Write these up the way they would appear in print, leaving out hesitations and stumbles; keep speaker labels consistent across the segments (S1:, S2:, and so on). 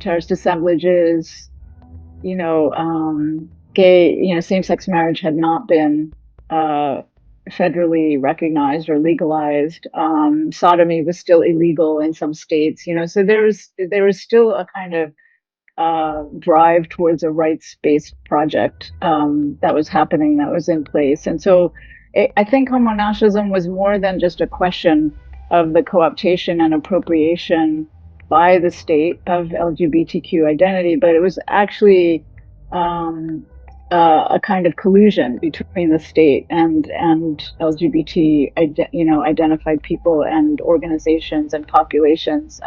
S1: terrorist assemblages, gay, same-sex marriage had not been federally recognized or legalized. Sodomy was still illegal in some states, so there was still a kind of drive towards a rights-based project that was happening, that was in place. And so I think homonationalism was more than just a question of the co-optation and appropriation by the state of LGBTQ identity, but it was actually a kind of collusion between the state and LGBT, identified people and organizations and populations.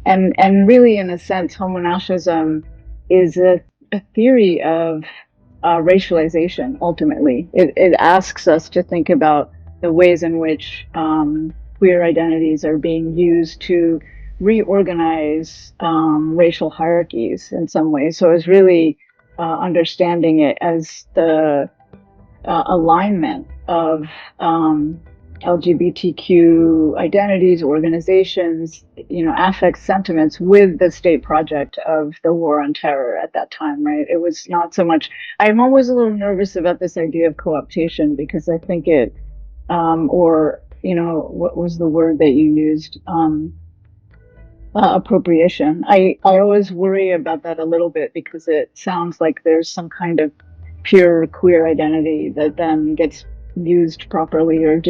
S1: And really, in a sense, homonationalism is a theory of racialization. Ultimately, it asks us to think about the ways in which queer identities are being used to reorganize racial hierarchies in some ways. So it's really understanding it as the alignment of LGBTQ identities, organizations, affect sentiments with the state project of the war on terror at that time, right? It was not so much. I'm always a little nervous about this idea of co-optation because I think it, what was the word that you used? Appropriation. I always worry about that a little bit because it sounds like there's some kind of pure queer identity that then gets used properly or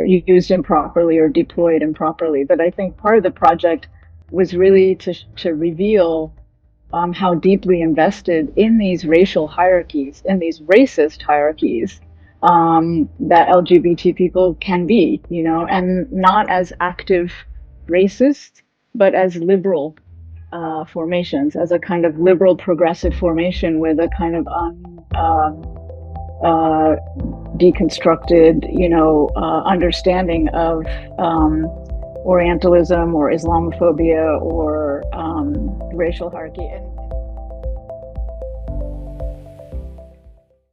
S1: used improperly or deployed improperly. But I think part of the project was really to reveal how deeply invested in these racial hierarchies, in these racist hierarchies, that LGBT people can be, and not as active racists, but as liberal formations, as a kind of liberal progressive formation with a kind of deconstructed, understanding of Orientalism or Islamophobia or racial hierarchy.